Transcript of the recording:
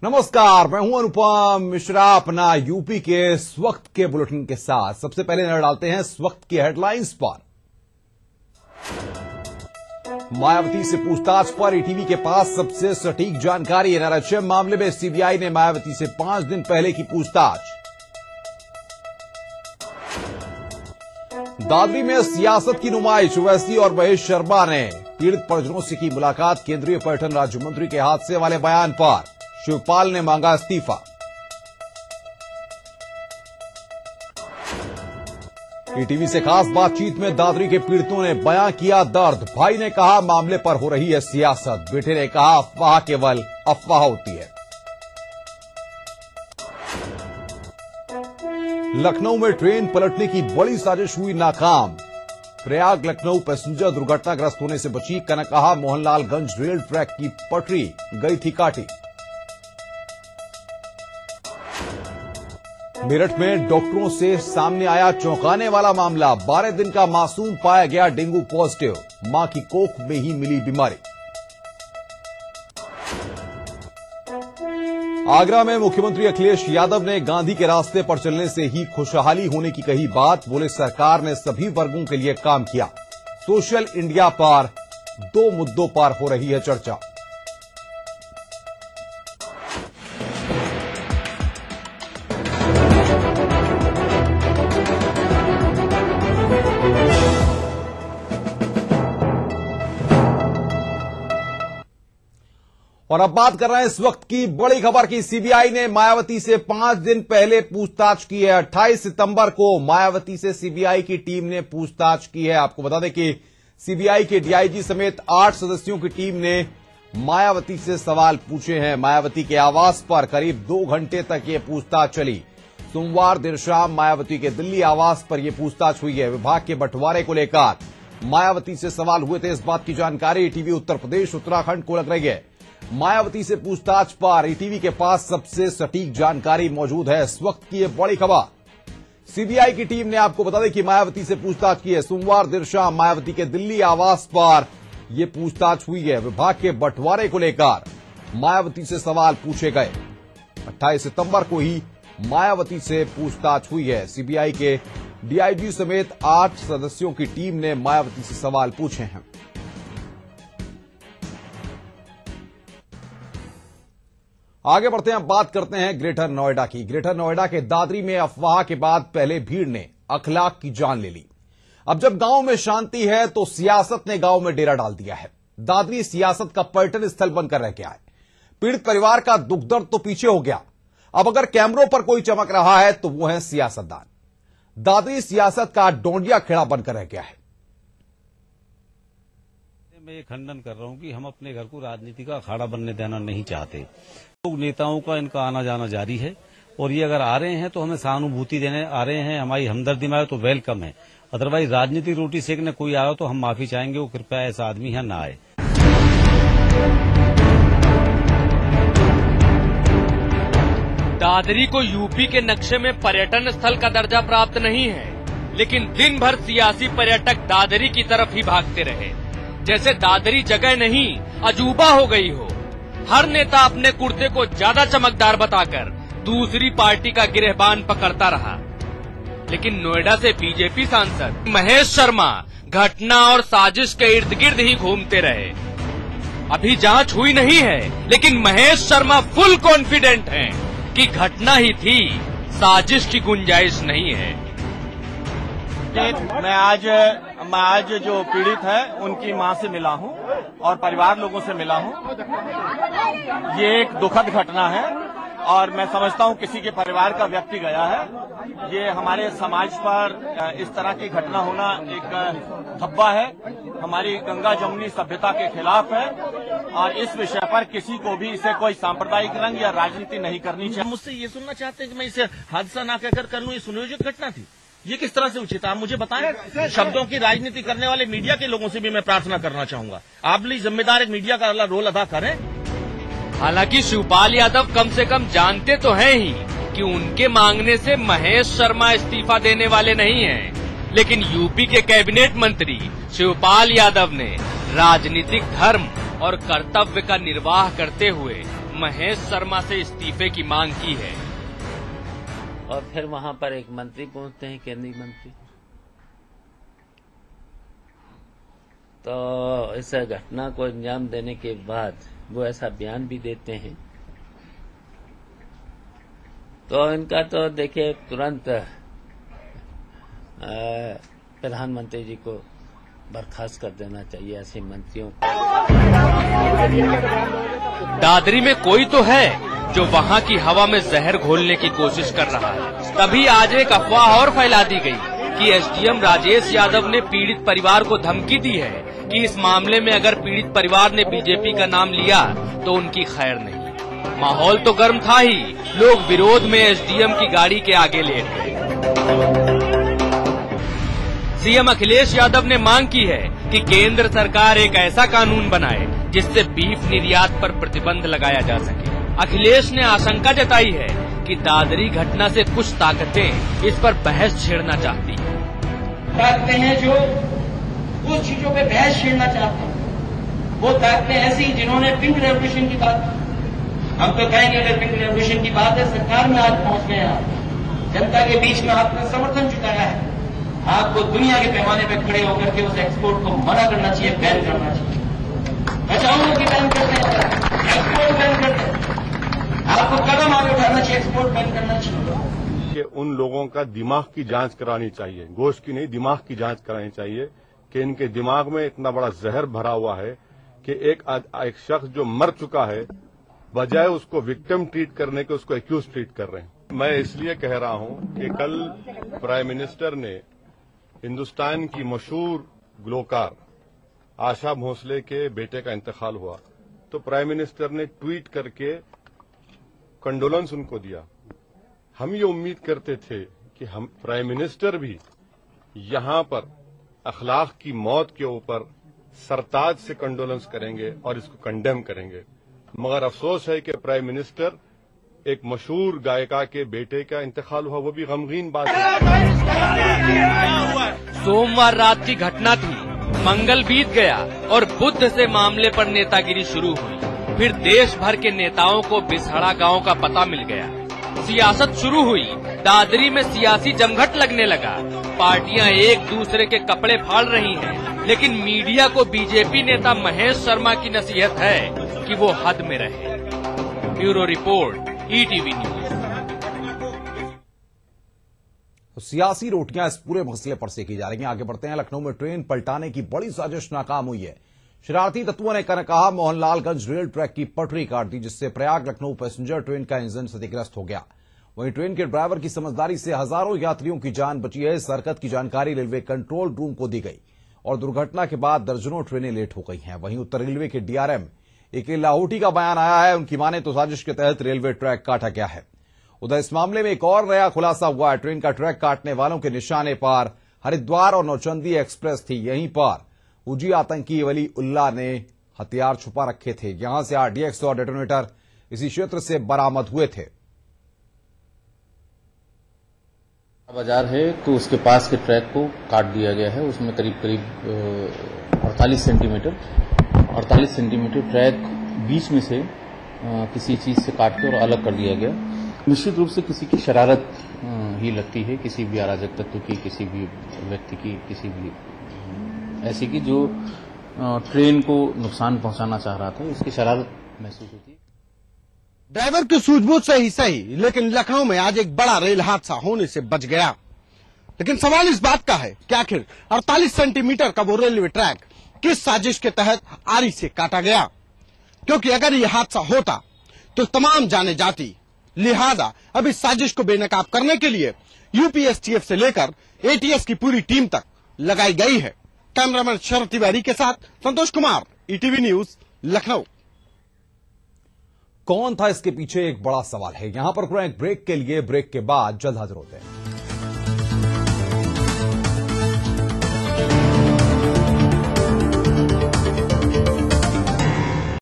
नमस्कार, मैं हूं अनुपम मिश्रा अपना यूपी के इस वक्त के बुलेटिन के साथ। सबसे पहले नजर डालते हैं इस वक्त की हेडलाइंस पर। मायावती से पूछताछ पर ईटीवी के पास सबसे सटीक जानकारी। एनआरएचएम मामले में सीबीआई ने मायावती से 5 दिन पहले की पूछताछ। दादरी में सियासत की नुमाइश, ओवैसी और महेश शर्मा ने पीड़ित परिजनों से की मुलाकात। केंद्रीय पर्यटन राज्य मंत्री के हादसे वाले बयान पर शिवपाल ने मांगा इस्तीफा। ईटीवी से खास बातचीत में दादरी के पीड़ितों ने बयां किया दर्द। भाई ने कहा मामले पर हो रही है सियासत। बेटे ने कहा अफवाह केवल अफवाह होती है। लखनऊ में ट्रेन पलटने की बड़ी साजिश हुई नाकाम। प्रयाग लखनऊ पैसेंजर दुर्घटनाग्रस्त होने से बची। कनकहा मोहनलालगंज रेल ट्रैक की पटरी गई थी काटी। मेरठ में डॉक्टरों से सामने आया चौंकाने वाला मामला। 12 दिन का मासूम पाया गया डेंगू पॉजिटिव। मां की कोख में ही मिली बीमारी। आगरा में मुख्यमंत्री अखिलेश यादव ने गांधी के रास्ते पर चलने से ही खुशहाली होने की कही बात। बोले सरकार ने सभी वर्गों के लिए काम किया। सोशल इंडिया पर 2 मुद्दों पर हो रही है चर्चा। और अब बात कर रहे हैं इस वक्त की बड़ी खबर की। सीबीआई ने मायावती से 5 दिन पहले पूछताछ की है। 28 सितंबर को मायावती से सीबीआई की टीम ने पूछताछ की है। आपको बता दें कि सीबीआई के डीआईजी समेत 8 सदस्यों की टीम ने मायावती से सवाल पूछे हैं। मायावती के आवास पर करीब 2 घंटे तक ये पूछताछ चली। सोमवार देर शाम मायावती के दिल्ली आवास पर यह पूछताछ हुई है। विभाग के बंटवारे को लेकर मायावती से सवाल हुए थे। इस बात की जानकारी ईटीवी उत्तर प्रदेश उत्तराखंड को लग रही है। मायावती से पूछताछ पर ईटीवी के पास सबसे सटीक जानकारी मौजूद है। इस वक्त की ये बड़ी खबर। सीबीआई की टीम ने आपको बता दें कि मायावती से पूछताछ की है। सोमवार देर शाम मायावती के दिल्ली आवास पर यह पूछताछ हुई है। विभाग के बंटवारे को लेकर मायावती से सवाल पूछे गए। 28 सितंबर को ही मायावती से पूछताछ हुई है। सीबीआई के डीआईजी समेत 8 सदस्यों की टीम ने मायावती से सवाल पूछे हैं। आगे बढ़ते हैं, बात करते हैं ग्रेटर नोएडा की। ग्रेटर नोएडा के दादरी में अफवाह के बाद पहले भीड़ ने अखलाक की जान ले ली। अब जब गांव में शांति है तो सियासत ने गांव में डेरा डाल दिया है। दादरी सियासत का पर्यटन स्थल बनकर रह गया है। पीड़ित परिवार का दुख दर्द तो पीछे हो गया। अब अगर कैमरों पर कोई चमक रहा है तो वो है सियासतदान। दादरी सियासत का डोंडिया खेड़ा बनकर रह गया है। मैं ये खंडन कर रहा हूं कि हम अपने घर को राजनीति का अखाड़ा बनने देना नहीं चाहते। लोग नेताओं का इनका आना जाना जारी है और ये अगर आ रहे हैं तो हमें सहानुभूति देने आ रहे हैं, हमारी हमदर्दी में आए तो वेलकम है। अदरवाइज राजनीतिक रोटी सेकने कोई आया तो हम माफी चाहेंगे। वो कृपया ऐसा आदमी है ना आए। दादरी को यूपी के नक्शे में पर्यटन स्थल का दर्जा प्राप्त नहीं है, लेकिन दिन भर सियासी पर्यटक दादरी की तरफ ही भागते रहे, जैसे दादरी जगह नहीं अजूबा हो गई हो। हर नेता अपने कुर्ते को ज्यादा चमकदार बताकर दूसरी पार्टी का गिरहबान पकड़ता रहा। लेकिन नोएडा से बीजेपी सांसद महेश शर्मा घटना और साजिश के इर्द गिर्द ही घूमते रहे। अभी जांच हुई नहीं है, लेकिन महेश शर्मा फुल कॉन्फिडेंट हैं कि घटना ही थी, साजिश की गुंजाइश नहीं है। मैं आज जो पीड़ित है उनकी मां से मिला हूं और परिवार लोगों से मिला हूं। ये एक दुखद घटना है और मैं समझता हूं किसी के परिवार का व्यक्ति गया है। ये हमारे समाज पर इस तरह की घटना होना एक धब्बा है, हमारी गंगा जमुनी सभ्यता के खिलाफ है और इस विषय पर किसी को भी इसे कोई सांप्रदायिक रंग या राजनीति नहीं करनी चाहिए। मुझसे ये सुनना चाहते हैं कि मैं इसे हादसा ना कहकर कर लूं, ये सुनियोजित घटना थी। ये किस तरह से उचित है आप मुझे बताएं। शब्दों की राजनीति करने वाले मीडिया के लोगों से भी मैं प्रार्थना करना चाहूंगा, आप भी जिम्मेदार एक मीडिया का रोल अदा करें। हालांकि शिवपाल यादव कम से कम जानते तो हैं ही कि उनके मांगने से महेश शर्मा इस्तीफा देने वाले नहीं हैं, लेकिन यूपी के कैबिनेट मंत्री शिवपाल यादव ने राजनीतिक धर्म और कर्तव्य का निर्वाह करते हुए महेश शर्मा से इस्तीफे की मांग की है। और फिर वहां पर एक मंत्री पहुंचते हैं, केंद्रीय मंत्री, तो इस घटना को अंजाम देने के बाद वो ऐसा बयान भी देते हैं, तो इनका तो देखिए तुरंत प्रधानमंत्री जी को बर्खास्त कर देना चाहिए ऐसे मंत्रियों को। दादरी में कोई तो है जो वहां की हवा में जहर घोलने की कोशिश कर रहा है। तभी आज एक अफवाह और फैला दी गई कि एसडीएम राजेश यादव ने पीड़ित परिवार को धमकी दी है कि इस मामले में अगर पीड़ित परिवार ने बीजेपी का नाम लिया तो उनकी खैर नहीं। माहौल तो गर्म था ही, लोग विरोध में एसडीएम की गाड़ी के आगे लेट गए। सीएम अखिलेश यादव ने मांग की है कि केंद्र सरकार एक ऐसा कानून बनाए जिससे बीफ निर्यात पर प्रतिबंध लगाया जा सके। अखिलेश ने आशंका जताई है कि दादरी घटना से कुछ ताकतें इस पर बहस छेड़ना चाहती हैं। ताकतें हैं जो उस चीजों पे बहस छेड़ना चाहते हैं, वो ताकतें ऐसी जिन्होंने पिंक रेवोल्यूशन की बात, हम तो कहेंगे अगर पिंक रेवोल्यूशन की बात है, सरकार में आज पहुंच गए आप, जनता के बीच में आपने समर्थन जुटाया है, आपको दुनिया के पैमाने पे खड़े होकर के उस एक्सपोर्ट को मना करना चाहिए, बैन करना चाहिए। बचाओ की बैन करते हैं, एक्सपोर्ट बैन करते हैं, आपको कदम आगे उठाना चाहिए, एक्सपोर्ट बैन करना चाहिए। कि उन लोगों का दिमाग की जांच करानी चाहिए, गोश्त की नहीं, दिमाग की जांच करानी चाहिए कि इनके दिमाग में इतना बड़ा जहर भरा हुआ है कि एक शख्स जो मर चुका है, बजाय उसको विक्टिम ट्रीट करने के उसको एक्यूज ट्रीट कर रहे हैं। मैं इसलिए कह रहा हूं कि कल प्राइम मिनिस्टर ने हिंदुस्तान की मशहूर गुलकार आशा भोसले के बेटे का इंतकाल हुआ, तो प्राइम मिनिस्टर ने ट्वीट करके कंडोलेंस उनको दिया। हम ये उम्मीद करते थे कि हम प्राइम मिनिस्टर भी यहां पर अखलाक की मौत के ऊपर सरताज से कंडोलेंस करेंगे और इसको कंडेम करेंगे, मगर अफसोस है कि प्राइम मिनिस्टर एक मशहूर गायिका के बेटे का इंतकाल हुआ, वो भी गमगीन बात है। सोमवार रात की घटना थी, मंगल बीत गया और बुध से मामले पर नेतागिरी शुरू हुई। फिर देश भर के नेताओं को बिसहड़ा गांव का पता मिल गया, सियासत शुरू हुई। दादरी में सियासी जमघट लगने लगा, पार्टियां एक दूसरे के कपड़े फाड़ रही हैं, लेकिन मीडिया को बीजेपी नेता महेश शर्मा की नसीहत है कि वो हद में रहे। Bureau report, ETV news. सियासी रोटियां इस पूरे मसले पर सेकी जा रही हैं। आगे बढ़ते हैं। लखनऊ में ट्रेन पलटाने की बड़ी साजिश नाकाम हुई है। शरारती तत्वों ने कहा मोहनलालगंज रेल ट्रैक की पटरी काट दी, जिससे प्रयाग लखनऊ पैसेंजर ट्रेन का इंजन क्षतिग्रस्त हो गया। वहीं ट्रेन के ड्राइवर की समझदारी से हजारों यात्रियों की जान बची है। इस हरकत की जानकारी रेलवे कंट्रोल रूम को दी गई और दुर्घटना के बाद दर्जनों ट्रेनें लेट हो गई हैं। वहीं उत्तर रेलवे के डीआरएम ए.के. लाहौटी का बयान आया है। उनकी माने तो साजिश के तहत रेलवे ट्रैक काटा गया है। उधर इस मामले में एक और नया खुलासा हुआ है। ट्रेन का ट्रैक काटने वालों के निशाने पर हरिद्वार और नौचंदी एक्सप्रेस थी। यहीं पर उजी आतंकी वली उल्लाह ने हथियार छुपा रखे थे। यहां से आरडीएक्स और डेटोनेटर इसी क्षेत्र से बरामद हुए थे। बाजार है तो उसके पास के ट्रैक को काट दिया गया है। उसमें करीब 48 सेंटीमीटर ट्रैक बीच में से किसी चीज से काट के और अलग कर दिया गया। निश्चित रूप से किसी की शरारत ही लगती है, किसी भी अराजक तत्व की, किसी भी व्यक्ति की, किसी भी ऐसी की जो ट्रेन को नुकसान पहुंचाना चाह रहा था, उसकी शरारत महसूस होती है। ड्राइवर की सूझबूझ से ही सही, लेकिन लखनऊ में आज एक बड़ा रेल हादसा होने से बच गया। लेकिन सवाल इस बात का है कि आखिर 48 सेंटीमीटर का वो रेलवे ट्रैक किस साजिश के तहत आरी से काटा गया, क्योंकि अगर ये हादसा होता तो तमाम जाने जाती। लिहाजा अब इस साजिश को बेनकाब करने के लिए यूपीएसटीएफ से लेकर एटीएस की पूरी टीम तक लगाई गई है। कैमरामैन शरद तिवारी के साथ संतोष कुमार, ईटीवी न्यूज, लखनऊ। कौन था इसके पीछे, एक बड़ा सवाल है। यहां पर एक ब्रेक के लिए, ब्रेक के बाद जल्द हाजिर होते हैं।